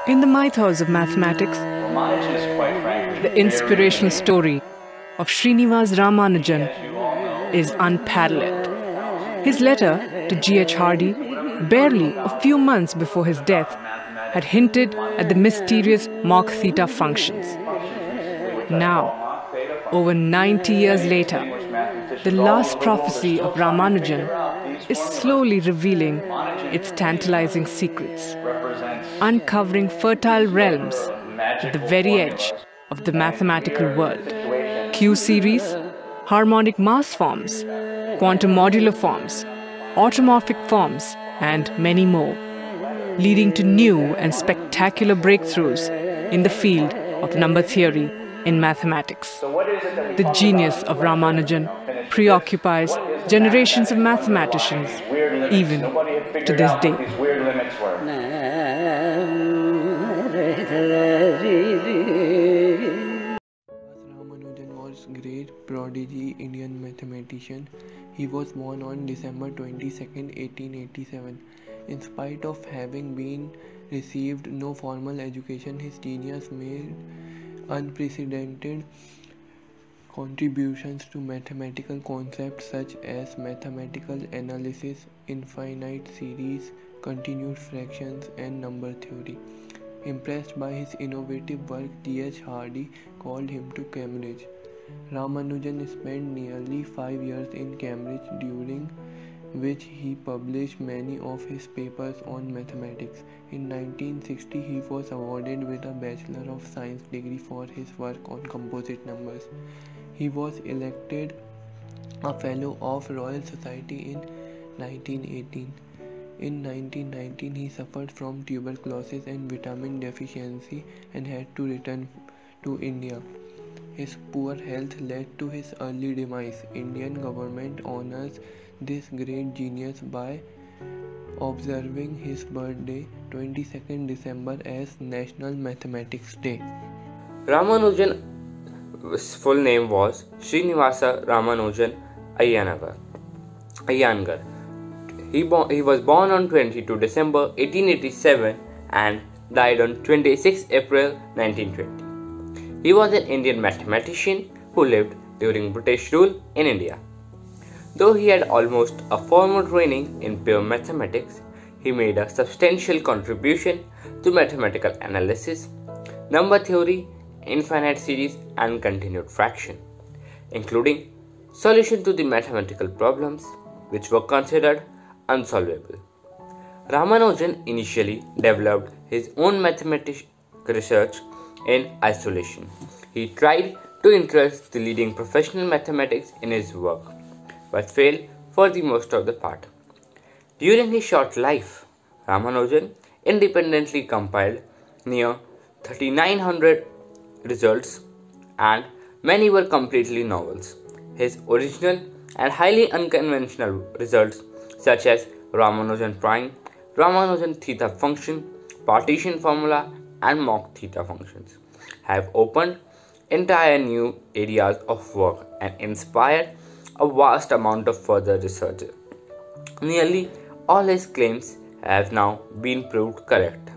In the mythos of mathematics, the inspirational story of Srinivas Ramanujan is unparalleled. His letter to G.H. Hardy, barely a few months before his death, had hinted at the mysterious Mach theta functions. Now, over 90 years later, the last prophecy of Ramanujan is slowly revealing its tantalizing secrets, uncovering fertile realms at the very edge of the mathematical world. Q-series, harmonic mass forms, quantum modular forms, automorphic forms, and many more, leading to new and spectacular breakthroughs in the field of number theory in mathematics. The genius of Ramanujan preoccupies generations of mathematicians even to this day. Ramanujan was a great prodigy Indian mathematician. He was born on December 22, 1887. In spite of having been received no formal education, his genius made unprecedented contributions to mathematical concepts such as mathematical analysis, infinite series, continued fractions, and number theory. Impressed by his innovative work, G.H. Hardy called him to Cambridge. Ramanujan spent nearly 5 years in Cambridge, during which he published many of his papers on mathematics. In 1960, he was awarded with a Bachelor of Science degree for his work on composite numbers. He was elected a Fellow of Royal Society in 1918. In 1919, he suffered from tuberculosis and vitamin deficiency and had to return to India. His poor health led to his early demise. Indian government honors this great genius by observing his birthday, 22nd December, as National Mathematics Day. Ramanujan's full name was Srinivasa Ramanujan Iyengar. He was born on 22 December 1887 and died on 26 April 1920. He was an Indian mathematician who lived during British rule in India. Though he had almost a formal training in pure mathematics, he made a substantial contribution to mathematical analysis, number theory, infinite series, and continued fraction, including solution to the mathematical problems which were considered unsolvable. Ramanujan initially developed his own mathematical research in isolation. He tried to interest the leading professional mathematics in his work, but failed for the most of the part. During his short life, Ramanujan independently compiled near 3900 results, and many were completely novels. His original and highly unconventional results, such as Ramanujan prime, Ramanujan theta function, partition formula, and Mach theta functions, have opened entire new areas of work and inspired a vast amount of further research. Nearly all his claims have now been proved correct.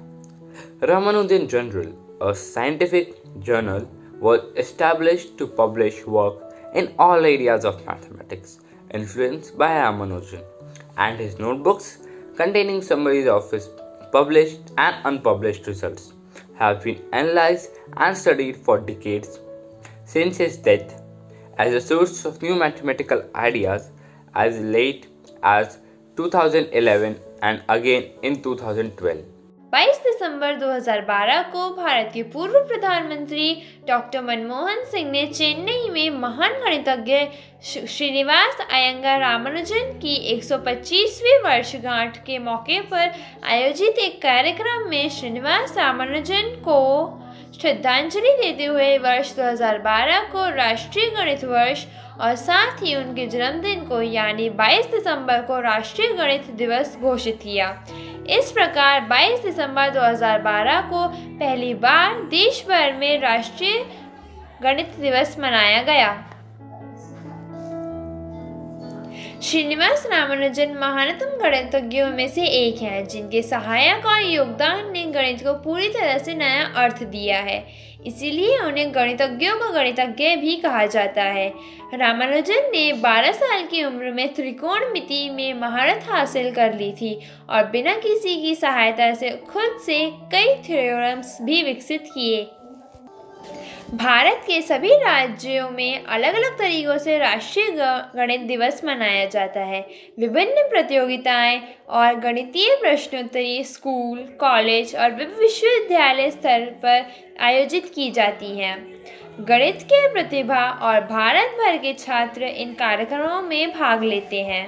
Ramanujan Journal, a scientific journal, was established to publish work in all areas of mathematics influenced by Ramanujan, and his notebooks containing summaries of his published and unpublished results have been analyzed and studied for decades since his death as a source of new mathematical ideas as late as 2011 and again in 2012. 22 दिसंबर 2012 को भारत के पूर्व प्रधानमंत्री doctor Manmohan Singh ने चेन्नई में महान गणितज्ञ श्रीनिवास अयंगार रामानुजन की 125वीं वर्षगांठ के मौके पर आयोजित एक कार्यक्रम में श्रीनिवास रामानुजन को श्रद्धांजलि देते हुए वर्ष 2012 को राष्ट्रीय गणित वर्ष और साथ ही उनके जन्मदिन को यानी 22 दिसंबर को राष्ट्रीय गणित दिवस घोषित किया। इस प्रकार 22 दिसंबर 2012 को पहली बार देश भर में राष्ट्रीय गणित दिवस मनाया गया। श्रीनिवास रामानुजन महानतम गणितज्ञों में से एक हैं, जिनके सहायक और योगदान ने गणित को पूरी तरह से नया अर्थ दिया है। इसीलिए उन्हें गणितज्ञों का गणितज्ञ भी कहा जाता है। रामानुजन ने 12 साल की उम्र में त्रिकोणमिति में महारत हासिल कर ली थी और बिना किसी की सहायता से खुद से कई थ्योरम्स भी विकसित किए। भारत के सभी राज्यों में अलग अलग तरीकों से राष्ट्रीय गणित दिवस मनाया जाता है। विभिन्न प्रतियोगिताएं और गणितीय प्रश्नोत्तरी स्कूल, कॉलेज और विश्वविद्यालय स्तर पर आयोजित की जाती हैं। गणित के प्रतिभा और भारत भर के छात्र इन कार्यक्रमों में भाग लेते हैं।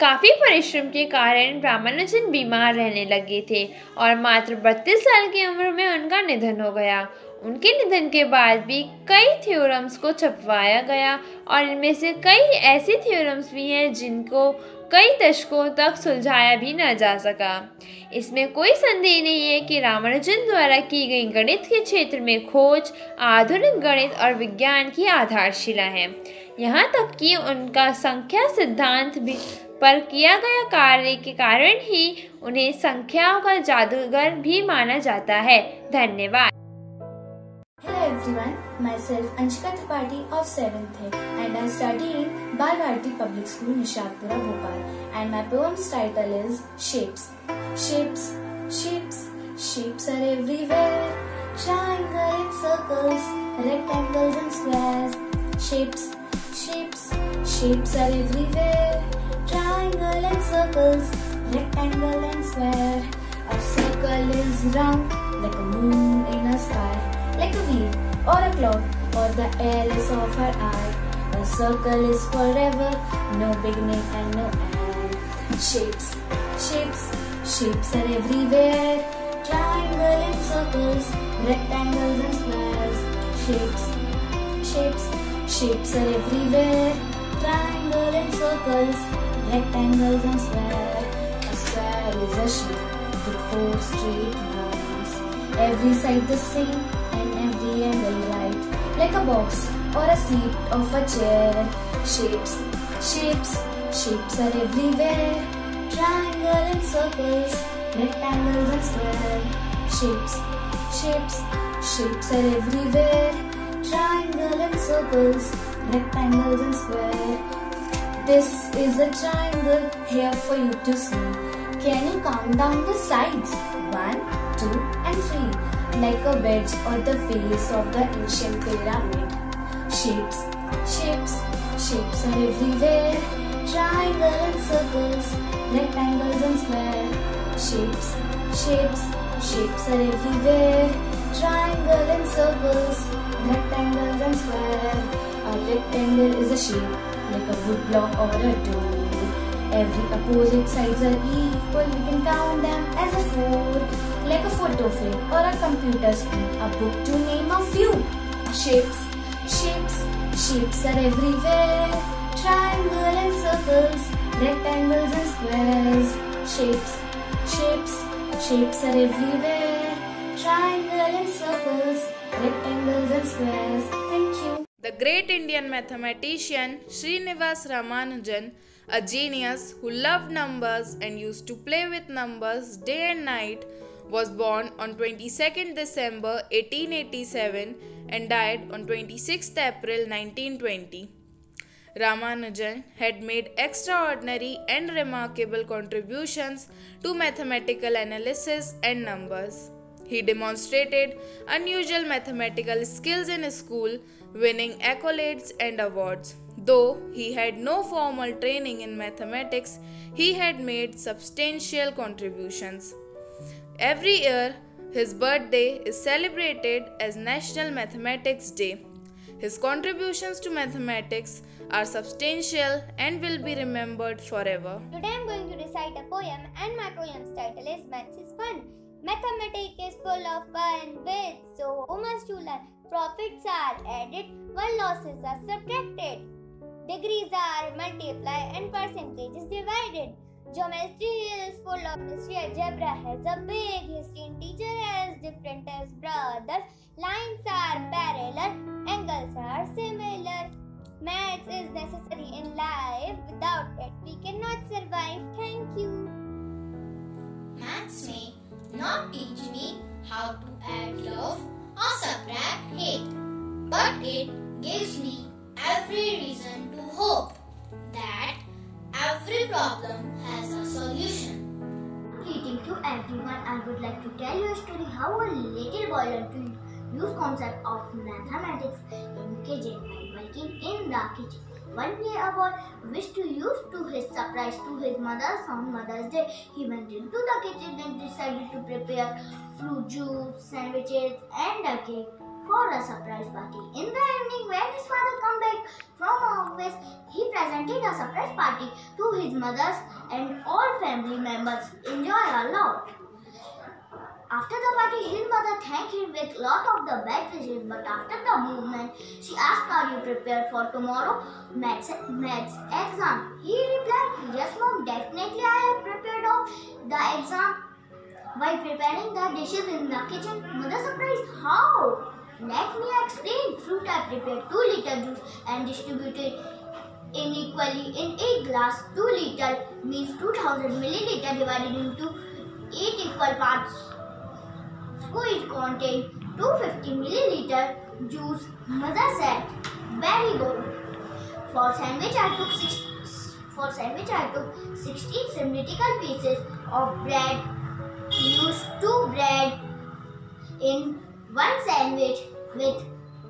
काफ़ी परिश्रम के कारण रामानुजन बीमार रहने लगे थे और मात्र 32 साल की उम्र में उनका निधन हो गया। उनके निधन के बाद भी कई थ्योरम्स को छपवाया गया और इनमें से कई ऐसी थ्योरम्स भी हैं जिनको कई दशकों तक सुलझाया भी न जा सका। इसमें कोई संदेह नहीं है कि रामानुजन द्वारा की गई गणित के क्षेत्र में खोज आधुनिक गणित और विज्ञान की आधारशिला है। यहाँ तक कि उनका संख्या सिद्धांत भी पर किया गया कार्य के कारण ही उन्हें संख्याओं का जादूगर भी माना जाता है। धन्यवाद। Hello everyone, myself Anshika Tripathi of 7th A and I study in Bal Bharati Public School, Nishadpura, Bhopal, and my poem's title is Shapes. Shapes, shapes, shapes are everywhere. Triangle and circles, rectangles and squares. Shapes, shapes, shapes are everywhere. Triangle and circles, rectangle and square. A circle is round like a moon in a sky. Like a wheel or a cloud or the air is of her eye. A circle is forever, no beginning and no end. Shapes, shapes, shapes are everywhere. Triangle and circles, rectangles and squares. Shapes, shapes, shapes are everywhere. Triangle and circles, rectangles and square. A square is a shape with 4 straight lines. Every side the same and every angle right, like a box or a seat of a chair. Shapes, shapes, shapes are everywhere. Triangle and circles, rectangles and square. Shapes, shapes, shapes are everywhere. Triangle and circles, rectangles and square. This is a triangle here for you to see. Can you count down the sides? 1, 2 and 3. Like a wedge or the face of the ancient pyramid. Shapes, shapes, shapes are everywhere. Triangle and circles, rectangles and square. Shapes, shapes, shapes are everywhere. Triangle and circles, rectangles and square. A rectangle is a shape like a wood block or a door. Every opposite sides are equal. We can count them as a 4. Like a photo frame or a computer screen, a book to name a few. Shapes, shapes, shapes are everywhere. Triangle and circles, rectangles and squares. Shapes, shapes, shapes are everywhere. Triangle and circles, rectangles and squares. Thank you. The great Indian mathematician Srinivas Ramanujan, a genius who loved numbers and used to play with numbers day and night, was born on 22nd December 1887 and died on 26th April 1920. Ramanujan had made extraordinary and remarkable contributions to mathematical analysis and numbers. He demonstrated unusual mathematical skills in school, winning accolades and awards. Though he had no formal training in mathematics, he had made substantial contributions. Every year, his birthday is celebrated as National Mathematics Day. His contributions to mathematics are substantial and will be remembered forever. Today I am going to recite a poem and my poem's title is Maths is Fun. Mathematics is full of fun and wit, so much to learn. Profits are added while losses are subtracted. Degrees are multiplied and percentages divided. Geometry is full of mystery. Algebra has a big history. Integer has different as brothers. Lines are parallel. Angles are similar. Maths is necessary in life. Without it, we cannot survive. Thank you. Maths may not teach me how to add love or subtract hate, but it gives me every reason to hope that every problem has a solution. Greeting to everyone. I would like to tell you a story how a little boy learned to use concept of mathematics in kitchen while working in the kitchen. One day a boy wished to use to his surprise to his mother on Mother's Day. He went into the kitchen and decided to prepare fruit juice, sandwiches and a cake for a surprise party. In the evening, when his father came back from office, he presented a surprise party to his mother and all family members. Enjoy a lot. After the party, his mother thanked him with lot of the best wishes. But after the movement, she asked, "Are you prepared for tomorrow maths exam?" He replied, "Yes, mom. Definitely, I have prepared for the exam." While preparing the dishes in the kitchen, mother surprised, "How?" "Let me explain. Fruit I prepared 2 liter juice and distributed unequally in a glass. 2 liter means 2000 milliliter divided into 8 equal parts. So it contained 250 milliliter juice." Mother said, "Very good. For sandwich I took 16 symmetrical pieces of bread. Used 2 bread in one sandwich with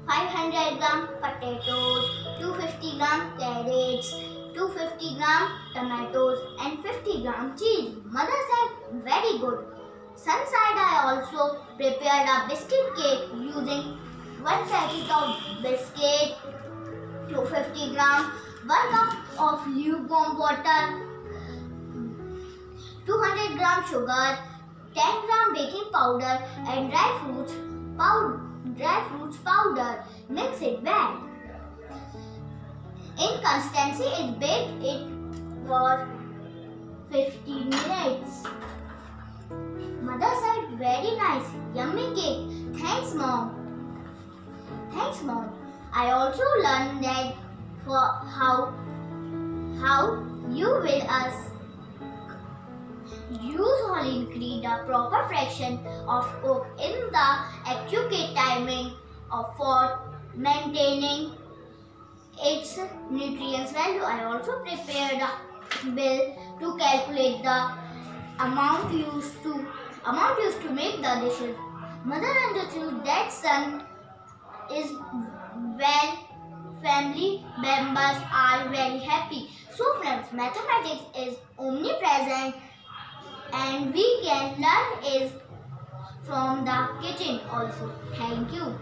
500 gram potatoes, 250 gram carrots, 250 gram tomatoes and 50 gram cheese." Mother said, "Very good. Some side I also prepared a biscuit cake using 1 packet of biscuit, 250 gram, 1 cup of lukewarm water, 200 gram sugar, 10 gram baking powder and dry fruits powder. Mix it well. In consistency, it baked it for 15 minutes." Mother said, "Very nice, yummy cake. Thanks, mom." "Thanks, mom. I also learned that for how you will use whole ingredient, the proper fraction of cook in the accurate timing for maintaining its nutrients value. I also prepared a bill to calculate the amount used to make the dishes." Mother understood that son is when family members are very happy. So friends, mathematics is omnipresent and we can learn it from the kitchen also. Thank you.